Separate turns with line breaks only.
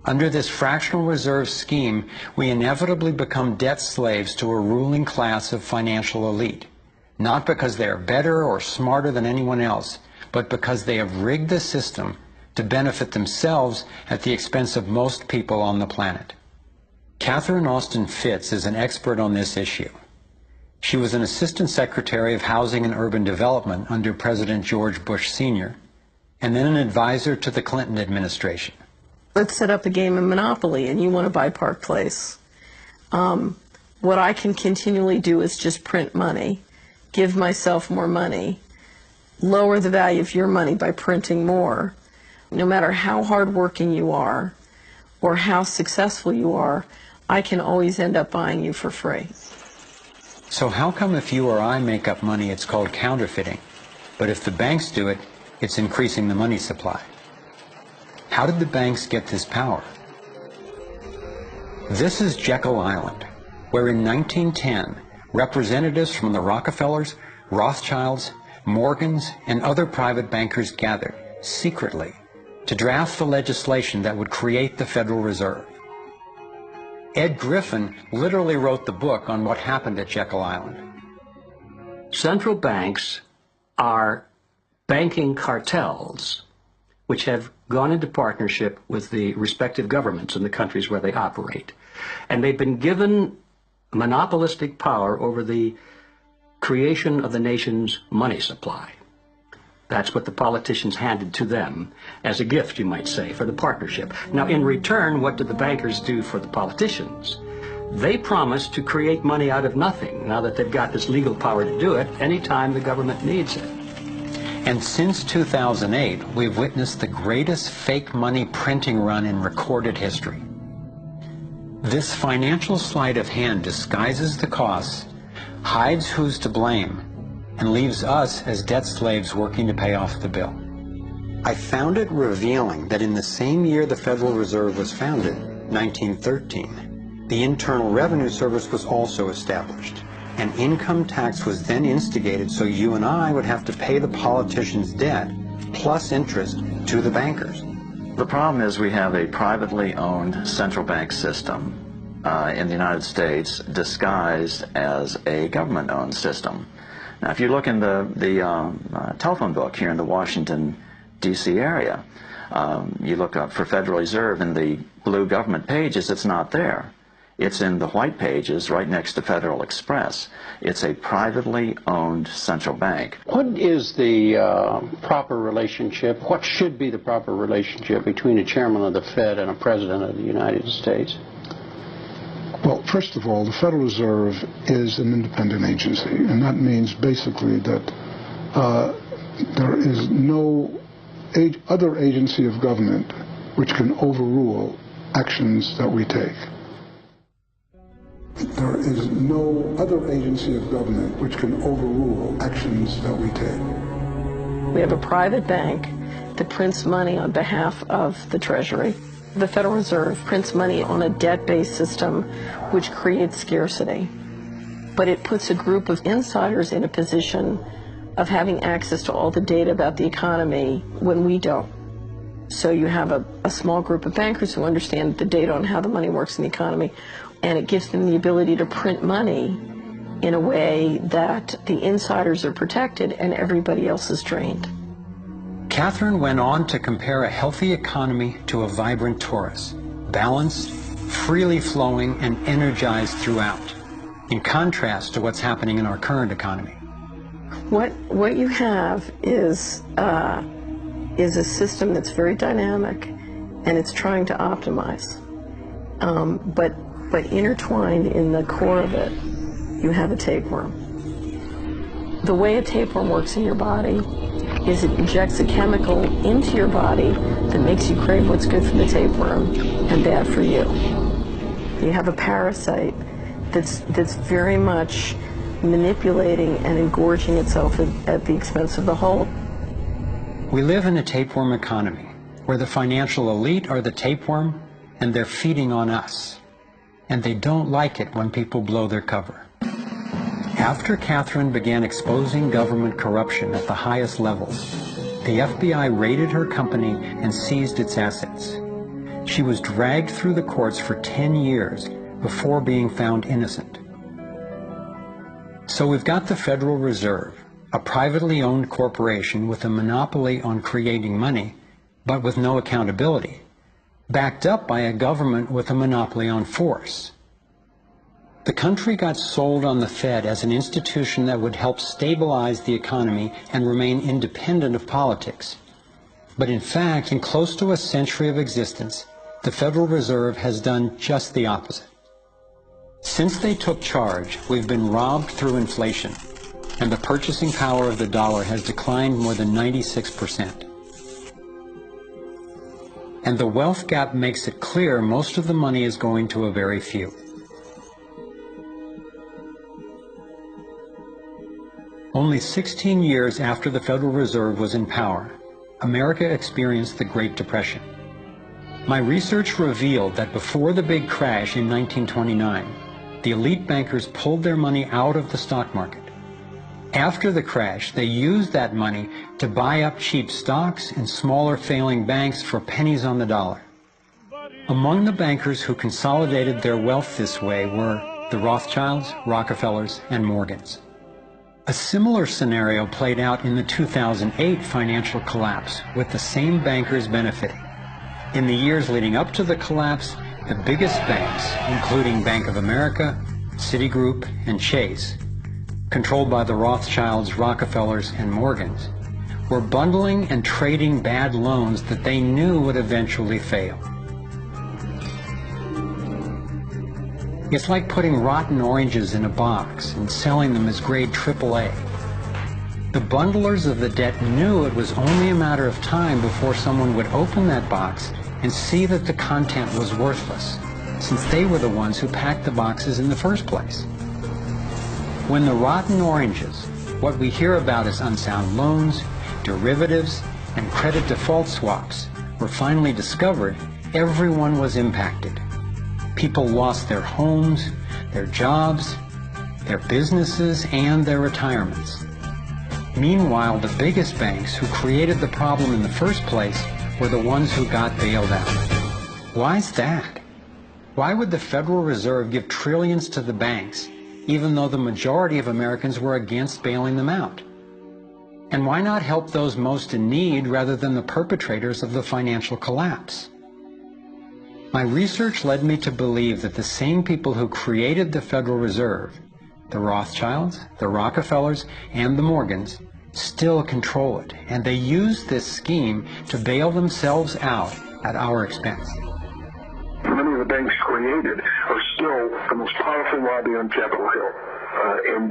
Under this fractional reserve scheme, we inevitably become debt slaves to a ruling class of financial elite, not because they are better or smarter than anyone else, but because they have rigged the system to benefit themselves at the expense of most people on the planet. Catherine Austin Fitts is an expert on this issue. She was an Assistant Secretary of Housing and Urban Development under President George Bush Sr., and then an advisor to the Clinton administration.
Let's set up a game of Monopoly and you want to buy Park Place. What I can continually do is just print money, give myself more money, lower the value of your money by printing more. No matter how hardworking you are or how successful you are, I can always end up buying you for free.
So how come if you or I make up money, it's called counterfeiting, but if the banks do it, it's increasing the money supply? How did the banks get this power? This is Jekyll Island, where in 1910, representatives from the Rockefellers, Rothschilds, Morgans, and other private bankers gathered, secretly, to draft the legislation that would create the Federal Reserve. Ed Griffin literally wrote the book on what happened at Jekyll Island.
Central banks are banking cartels which have gone into partnership with the respective governments in the countries where they operate. And they've been given monopolistic power over the creation of the nation's money supply. That's what the politicians handed to them as a gift, you might say, for the partnership. Now, in return, what did the bankers do for the politicians? They promised to create money out of nothing, now that they've got this legal power to do it anytime the government needs it.
And since 2008, we've witnessed the greatest fake money printing run in recorded history. This financial sleight of hand disguises the costs, hides who's to blame, and leaves us as debt slaves working to pay off the bill. I found it revealing that in the same year the Federal Reserve was founded, 1913, the Internal Revenue Service was also established. An income tax was then instigated so you and I would have to pay the politicians' debt plus interest to the bankers.
The problem is we have a privately owned central bank system in the United States disguised as a government-owned system. Now, if you look in the telephone book here in the Washington, D.C. area, you look up for Federal Reserve in the blue government pages, it's not there. It's in the white pages right next to Federal Express. It's a privately owned central bank.
What is the proper relationship, what should be the proper relationship between a chairman of the Fed and a president of the United States?
Well, first of all, the Federal Reserve is an independent agency, and that means basically that there is no other agency of government which can overrule actions that we take. There is no other agency of government which can overrule actions that we take.
We have a private bank that prints money on behalf of the Treasury. The Federal Reserve prints money on a debt-based system which creates scarcity. But it puts a group of insiders in a position of having access to all the data about the economy when we don't. So you have a small group of bankers who understand the data on how the money works in the economy, and it gives them the ability to print money in a way that the insiders are protected and everybody else is drained.
Catherine went on to compare a healthy economy to a vibrant torus, balanced, freely flowing, and energized throughout, in contrast to what's happening in our current economy.
What you have is a system that's very dynamic, and it's trying to optimize. But intertwined in the core of it, you have a tapeworm. The way a tapeworm works in your body is it injects a chemical into your body that makes you crave what's good for the tapeworm and bad for you. You have a parasite that's very much manipulating and engorging itself at the expense of the whole.
We live in a tapeworm economy where the financial elite are the tapeworm and they're feeding on us. and they don't like it when people blow their cover. After Catherine began exposing government corruption at the highest levels, the FBI raided her company and seized its assets. She was dragged through the courts for 10 years before being found innocent. So we've got the Federal Reserve, a privately owned corporation with a monopoly on creating money, but with no accountability, backed up by a government with a monopoly on force. The country got sold on the Fed as an institution that would help stabilize the economy and remain independent of politics. But in fact, in close to a century of existence, the Federal Reserve has done just the opposite. Since they took charge, we've been robbed through inflation, and the purchasing power of the dollar has declined more than 96%. And the wealth gap makes it clear most of the money is going to a very few. Only 16 years after the Federal Reserve was in power, America experienced the Great Depression. My research revealed that before the big crash in 1929, the elite bankers pulled their money out of the stock market. After the crash, they used that money to buy up cheap stocks and smaller failing banks for pennies on the dollar. Among the bankers who consolidated their wealth this way were the Rothschilds, Rockefellers, and Morgans. A similar scenario played out in the 2008 financial collapse, with the same bankers benefiting. In the years leading up to the collapse, the biggest banks, including Bank of America, Citigroup, and Chase, controlled by the Rothschilds, Rockefellers, and Morgans, were bundling and trading bad loans that they knew would eventually fail. It's like putting rotten oranges in a box and selling them as grade AAA. The bundlers of the debt knew it was only a matter of time before someone would open that box and see that the content was worthless, since they were the ones who packed the boxes in the first place. When the rotten oranges, what we hear about as unsound loans, derivatives, and credit default swaps, were finally discovered, everyone was impacted. People lost their homes, their jobs, their businesses, and their retirements. Meanwhile, the biggest banks who created the problem in the first place were the ones who got bailed out. Why's that? Why would the Federal Reserve give trillions to the banks, even though the majority of Americans were against bailing them out? And why not help those most in need rather than the perpetrators of the financial collapse? My research led me to believe that the same people who created the Federal Reserve, the Rothschilds, the Rockefellers, and the Morgans, still control it, and they use this scheme to bail themselves out at our expense.
Many of the banks created are still the most powerful lobby on Capitol Hill. And